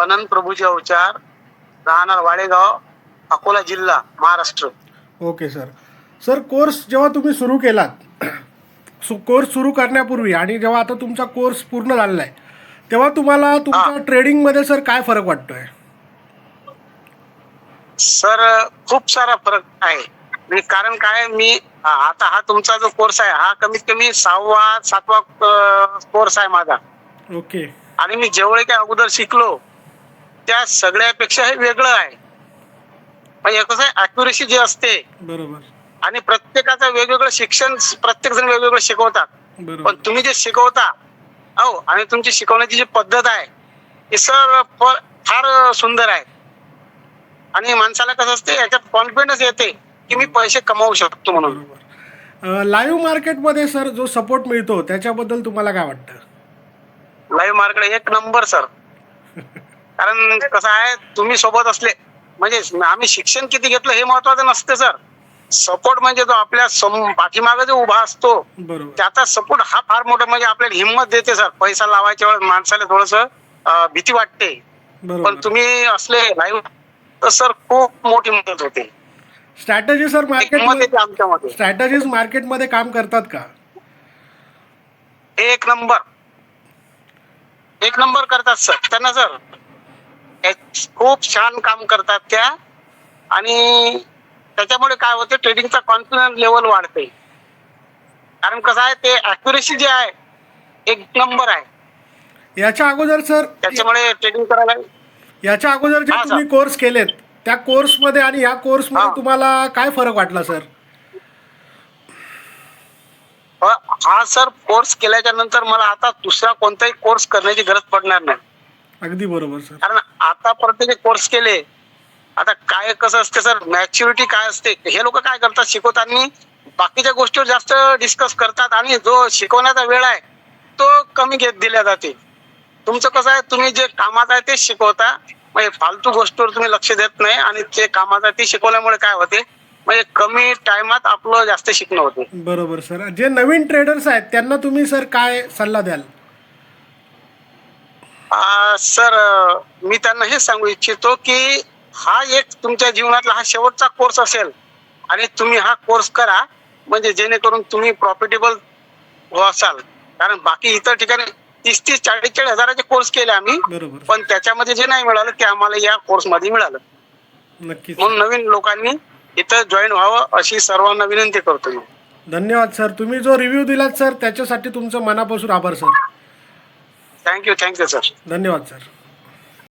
अनंत प्रभूजी अवचार, राहणार वाडेगाव, अकोला जिल्हा, Maharashtra. Okay sir. Sir course जेव्हा तुम्ही सुरू केलात, कोर्स सुरू करण्यापूर्वी आणि जेव्हा आता तुमचा कोर्स पूर्ण झालेला आहे, तेव्हा तुम्हाला तुमच्या ट्रेडिंगमध्ये सर काय फरक वाटतोय? सर खूप सारा फरक आहे. कारण काय, मी आता हा तुमचा जो कोर्स आहे हा कमीत कमी 6वा-7वा कोर्स आहे माझा. ओके. आणि मी जेवढे काय अगोदर शिकलो त्या सगळ्यापेक्षा हे वेगळं आहे. म्हणजे कसं आहे, अॅक्युरेसी जी असते बरोबर. आणि प्रत्येकाचं वेगवेगळं शिक्षण, प्रत्येक जण वेगवेगळं शिकवतात. बरोबर. पण तुम्ही जे शिकवता हो, आणि तुमची शिकवण्याची जी पद्धत आहे ही सर फार सुंदर आहे. आणि माणसाला कसं असते, याच्यात कॉन्फिडन्स येते की मी पैसे कमावू शकतो म्हणून. बरोबर. लाईव्ह मार्केटमध्ये सर जो सपोर्ट मिळतो त्याच्याबद्दल तुम्हाला काय वाटतं? लाईव्ह मार्केट एक नंबर सर. कारण कसं आहे, तुम्ही सोबत असले म्हणजे आम्ही शिक्षण किती घेतलं हे महत्वाचं नसते सर. सपोर्ट म्हणजे जो आपल्या पाठीमागे जो उभा असतो बरोबर. त्याचा सपोर्ट हा फार मोठा, म्हणजे आपल्याला हिंमत देते सर. पैसा लावायच्या वेळेस माणसाला थोडस भीती वाटते, पण तुम्ही असले लाईव्ह तर सर खूप मोठी मदत होते. स्ट्रॅटेजी सर मार्केटमध्ये आमच्यामध्ये स्ट्रॅटेजीज मार्केटमध्ये काम करतात का? एक नंबर करतात सर. त्यांना सर खूप छान काम करतात त्या. आणि त्याच्यामुळे काय होते, ट्रेडिंगचा कॉन्फिडन्स लेवल वाढते. कारण कसं आहे, ते अॅक्युरेसी जी आहे एक नंबर आहे. याच्या अगोदर सर, त्याच्यामुळे ट्रेडिंग करायला याच्या अगोदर जे तुम्ही कोर्स केलेत त्या कोर्समध्ये आणि या कोर्समध्ये तुम्हाला काय फरक वाटला सर? हा सर, कोर्स केल्याच्या नंतर मला आता दुसरा कोणताही कोर्स करण्याची गरज पडणार नाही. अगदी बरोबर सर. कारण आतापर्यंत जे कोर्स केले, आता काय कसं असते सर, मॅच्युरिटी काय असते, हे लोक काय करतात, शिकवताना बाकीच्या गोष्टीवर जास्त डिस्कस करतात आणि जो शिकवण्याचा वेळ आहे तो कमी घेत दिला जाते. तुमचं कसं आहे, तुम्ही जे कामात आहे तेच शिकवता, म्हणजे फालतू गोष्टीवर तुम्ही लक्ष देत नाही. आणि जे कामात आहे ते शिकवल्यामुळे काय होते, म्हणजे कमी टाइमात आपलं जास्त शिकणं होते. बरोबर सर. जे नवीन ट्रेडर्स आहेत त्यांना तुम्ही सर काय सल्ला द्याल? सर मी त्यांना हे सांगू इच्छितो की हा एक तुमच्या जीवनातला हा शेवटचा कोर्स असेल आणि तुम्ही हा कोर्स करा, म्हणजे जेणेकरून तुम्ही प्रॉफिटेबल असाल. कारण बाकी इतर ठिकाणी 30-30, 40-40 हजाराचे कोर्स केले आम्ही, बरोबर. पण त्याच्यामध्ये जे नाही मिळालं ते आम्हाला या कोर्स मध्ये मिळालं. नक्कीच. म्हणून नवीन लोकांनी इथं जॉईन व्हावं अशी सर्वांना विनंती करतो मी. धन्यवाद सर. तुम्ही जो रिव्ह्यू दिलात सर त्याच्यासाठी तुमचं मनापासून आभार सर. Thank you sir. धन्यवाद सर.